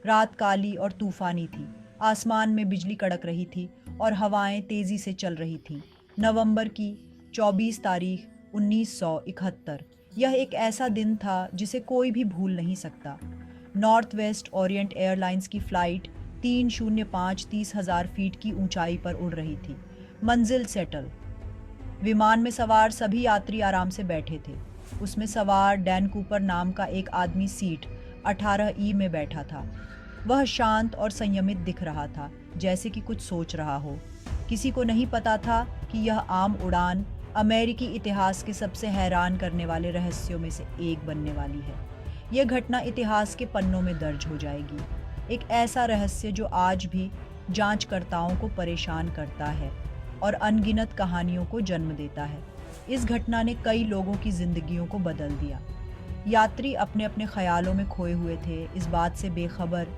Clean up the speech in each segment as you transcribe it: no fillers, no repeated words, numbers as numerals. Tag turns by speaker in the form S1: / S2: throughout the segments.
S1: रात काली और तूफानी थी। आसमान में बिजली कड़क रही थी और हवाएं तेजी से चल रही थीं। नवंबर की 24 तारीख 1971। यह एक ऐसा दिन था जिसे कोई भी भूल नहीं सकता। नॉर्थ वेस्ट ओरिएंट एयरलाइंस की फ्लाइट 305 30,000 फीट की ऊंचाई पर उड़ रही थी। मंजिल सेटल। विमान में सवार सभी यात्री आराम से बैठे थे। उसमें सवार डैन कूपर नाम का एक आदमी सीट 18 ई में बैठा था। वह शांत और संयमित दिख रहा था, जैसे कि कुछ सोच रहा हो। किसी को नहीं पता था कि यह आम उड़ान अमेरिकी इतिहास के सबसे हैरान करने वाले रहस्यों में से एक बनने वाली है। यह घटना इतिहास के पन्नों में दर्ज हो जाएगी। एक ऐसा रहस्य जो आज भी जांचकर्ताओं को परेशान करता है और अनगिनत कहानियों को जन्म देता है। इस घटना ने कई लोगों की जिंदगियों को बदल दिया। यात्री अपने अपने ख्यालों में खोए हुए थे, इस बात से बेखबर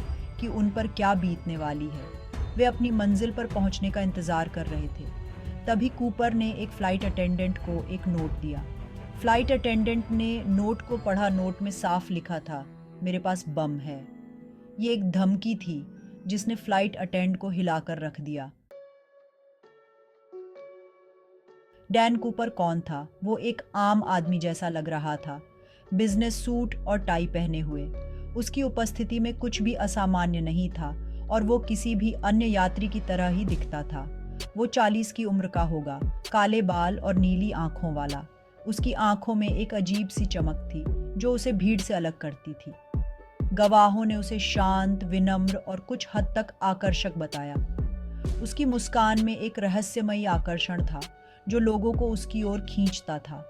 S1: कि उन पर क्या बीतने वाली है। वे अपनी मंजिल पर पहुंचने का इंतजार कर रहे थे। तभी कूपर ने एक फ्लाइट अटेंडेंट को एक नोट दिया। फ्लाइट अटेंडेंट ने नोट को पढ़ा। नोट में साफ लिखा था, मेरे पास बम है। ये एक धमकी थी जिसने फ्लाइट अटेंडेंट को हिलाकर रख दिया। डैन कूपर कौन था? वो एक आम आदमी जैसा लग रहा था, बिजनेस सूट और टाई पहने हुए। उसकी उपस्थिति में कुछ भी असामान्य नहीं था और वो किसी भी अन्य यात्री की तरह ही दिखता था। वो 40 की उम्र का होगा, काले बाल और नीली आंखों वाला। उसकी आंखों में एक अजीब सी चमक थी जो उसे भीड़ से अलग करती थी। गवाहों ने उसे शांत, विनम्र और कुछ हद तक आकर्षक बताया। उसकी मुस्कान में एक रहस्यमयी आकर्षण था जो लोगों को उसकी ओर खींचता था।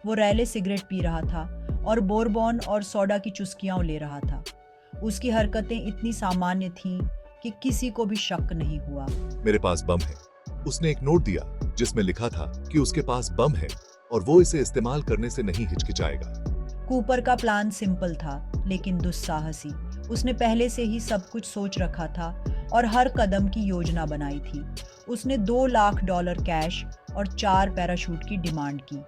S1: वो रैले सिगरेट पी रहा था और बोरबॉन और सोडा की चुस्कियां ले रहा था। उसकी हरकतें इतनी सामान्य थीं कि किसी को भी शक नहीं हुआ।
S2: मेरे पास बम है। उसने एक नोट दिया जिसमें लिखा था कि उसके पास बम है और वो इसे इस्तेमाल करने से नहीं हिचकिचाएगा।
S1: कूपर का प्लान सिंपल था लेकिन दुस्साहसी। उसने पहले से ही सब कुछ सोच रखा था और हर कदम की योजना बनाई थी। उसने $2 लाख कैश और 4 पैराशूट की डिमांड की।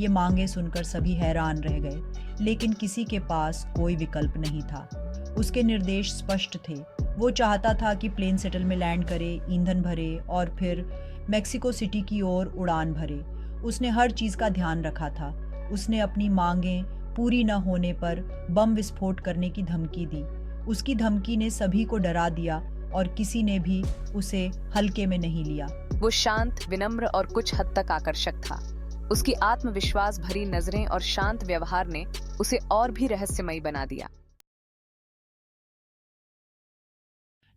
S1: ये मांगे सुनकर सभी हैरान रह गए, लेकिन किसी के पास कोई विकल्प नहीं था। उसके निर्देश स्पष्ट थे। वो चाहता था कि प्लेन सेटल में लैंड करे, ईंधन भरे और फिर मेक्सिको सिटी की ओर उड़ान भरे। उसने हर चीज़ का ध्यान रखा था। उसने अपनी मांगें पूरी न होने पर बम विस्फोट करने की धमकी दी। उसकी धमकी ने सभी को डरा दिया और किसी ने भी उसे हल्के में नहीं लिया।
S3: वो शांत, विनम्र और कुछ हद तक आकर्षक था। उसकी आत्मविश्वास भरी नजरें और शांत व्यवहार ने उसे और भी रहस्यमयी बना दिया।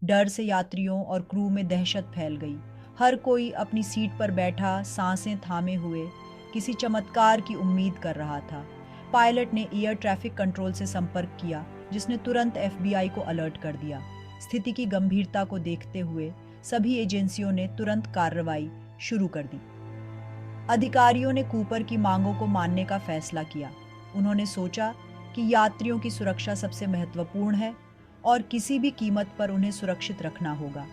S1: डर से यात्रियों और क्रू में दहशत फैल गई। हर कोई अपनी सीट पर बैठा, सांसें थामे हुए, किसी चमत्कार की उम्मीद कर रहा था। पायलट ने एयर ट्रैफिक कंट्रोल से संपर्क किया, जिसने तुरंत एफबीआई को अलर्ट कर दिया। स्थिति की गंभीरता को देखते हुए सभी एजेंसियों ने तुरंत कार्रवाई शुरू कर दी। अधिकारियों ने कूपर की मांगों को मानने का फैसला किया। उन्होंने सोचा कि यात्रियों की सुरक्षा सबसे महत्वपूर्ण है और किसी भी कीमत पर उन्हें सुरक्षित रखना होगा।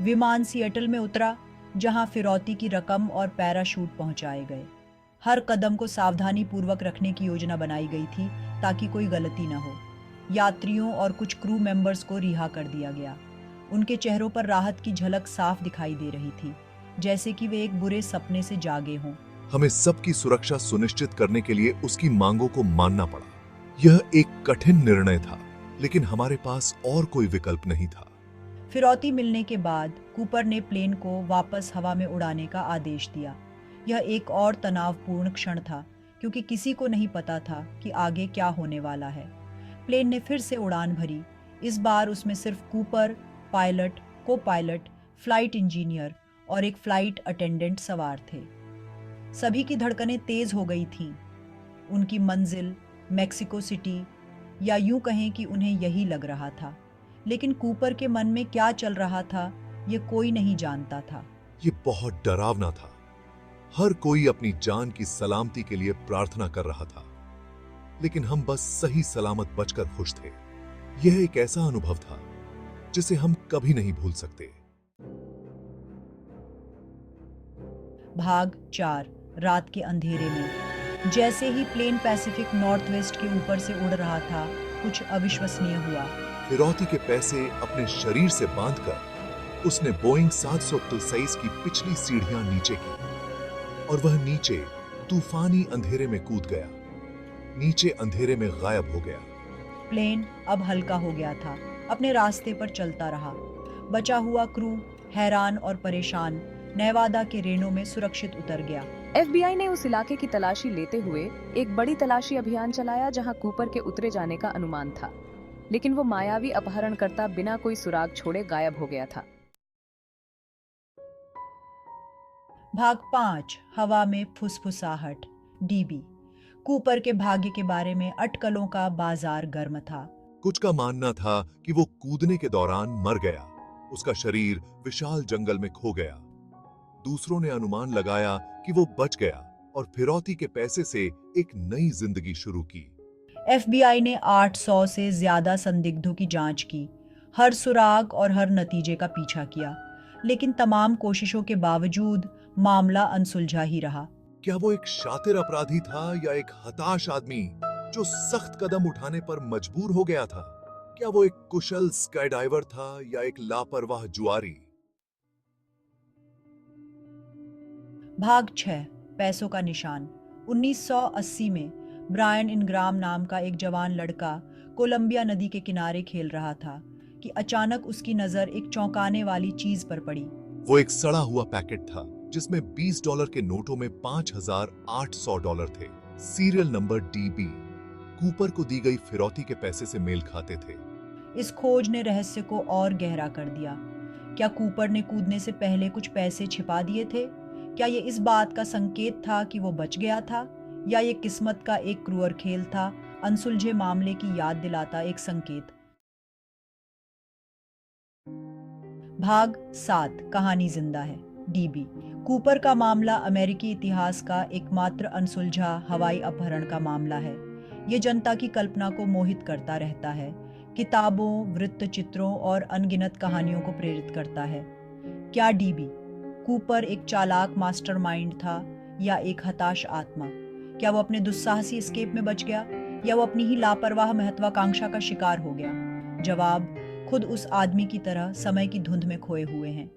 S1: विमान सिएटल में उतरा, जहां फिरौती की रकम और पैराशूट पहुंचाए गए। हर कदम को सावधानी पूर्वक रखने की योजना बनाई गई थी ताकि कोई गलती न हो। यात्रियों और कुछ क्रू मेंबर्स को रिहा कर दिया गया। उनके चेहरों पर राहत की झलक साफ दिखाई दे रही थी, जैसे कि वे एक बुरे सपने से जागे हों।
S2: हमें सबकी सुरक्षा सुनिश्चित करने के लिए उसकी मांगों को मानना पड़ा। यह एक कठिन निर्णय था, लेकिन हमारे पास और कोई विकल्प नहीं था।
S1: फिरौती मिलने के बाद कूपर ने प्लेन को वापस हवा में उड़ाने का आदेश दिया। यह एक और तनावपूर्ण क्षण था, क्योंकि किसी को नहीं पता था कि आगे क्या होने वाला है। प्लेन ने फिर से उड़ान भरी। इस बार उसमें सिर्फ कूपर, पायलट, को पायलट, फ्लाइट इंजीनियर और एक फ्लाइट अटेंडेंट सवार थे। सभी की धड़कनें तेज हो गई थीं। उनकी मंजिल मेक्सिको सिटी, या यूं कहें कि उन्हें यही लग रहा था। लेकिन कूपर के मन में क्या चल रहा था, ये कोई नहीं जानता था।
S2: ये बहुत डरावना था। हर कोई अपनी जान की सलामती के लिए प्रार्थना कर रहा था, लेकिन हम बस सही सलामत बचकर खुश थे। यह एक ऐसा अनुभव था जिसे हम कभी नहीं भूल सकते।
S1: भाग 4। रात के अंधेरे में। जैसे ही प्लेन पैसिफिक नॉर्थ वेस्ट के ऊपर से उड़ रहा था, कुछ अविश्वसनीय हुआ।
S2: फिरौती के पैसे अपने शरीर से बांधकर उसने बोइंग 723 की पिछली सीढ़ियां नीचे की और वह नीचे तूफानी अंधेरे में कूद गया, नीचे अंधेरे में गायब हो गया।
S1: प्लेन अब हल्का हो गया था, अपने रास्ते पर चलता रहा। बचा हुआ क्रू हैरान और परेशान नेवादा के रेनों में सुरक्षित उतर गया।
S3: FBI ने उस इलाके की तलाशी लेते हुए एक बड़ी तलाशी अभियान चलाया जहां कूपर के उतरे जाने का अनुमान था, लेकिन वो मायावी अपहरणकर्ता बिना कोई सुराग छोड़े गायब हो गया था।
S1: भाग 5 हवा में फुसफुसाहट। डीबी कूपर के भाग्य के बारे में अटकलों का बाजार गर्म था।
S2: कुछ का मानना था कि वो कूदने के दौरान मर गया, उसका शरीर विशाल जंगल में खो गया। दूसरों ने अनुमान लगाया कि वो बच गया और फिरौती के पैसे से एक नई जिंदगी शुरू की।
S1: FBI ने 800 से ज्यादा संदिग्धों की जांच की, हर सुराग और हर नतीजे का पीछा किया, लेकिन तमाम कोशिशों के बावजूद मामला अनसुलझा ही रहा।
S2: क्या वो एक शातिर अपराधी था या एक हताश आदमी जो सख्त कदम उठाने पर मजबूर हो गया था? क्या वो एक कुशल स्काईडाइवर था या एक लापरवाह जुआरी?
S1: भाग 6 पैसों का निशान। 1980 में ब्रायन इनग्राम नाम का एक जवान लड़का कोलंबिया नदी के किनारे खेल रहा था कि अचानक उसकी नजर एक चौंकाने वाली चीज पर पड़ी।
S2: वो एक सड़ा हुआ पैकेट था जिसमें $20 के नोटों में $5,800 थे। सीरियल नंबर DB कूपर को दी गई फिरौती के पैसे से मेल खाते थे।
S1: इस खोज ने रहस्य को और गहरा कर दिया। क्या कूपर ने कूदने से पहले कुछ पैसे छिपा दिए थे? क्या ये इस बात का संकेत था कि वो बच गया था, या ये किस्मत का एक क्रूर खेल था, अनसुलझे मामले की याद दिलाता एक संकेत? भाग 7 कहानी जिंदा है। DB कूपर का मामला अमेरिकी इतिहास का एकमात्र अनसुलझा हवाई अपहरण का मामला है। ये जनता की कल्पना को मोहित करता रहता है, किताबों, वृत्तचित्रों और अनगिनत कहानियों को प्रेरित करता है। क्या DB कूपर एक चालाक मास्टरमाइंड था या एक हताश आत्मा? क्या वो अपने दुस्साहसी एस्केप में बच गया या वो अपनी ही लापरवाह महत्वाकांक्षा का शिकार हो गया? जवाब खुद उस आदमी की तरह समय की धुंध में खोए हुए हैं।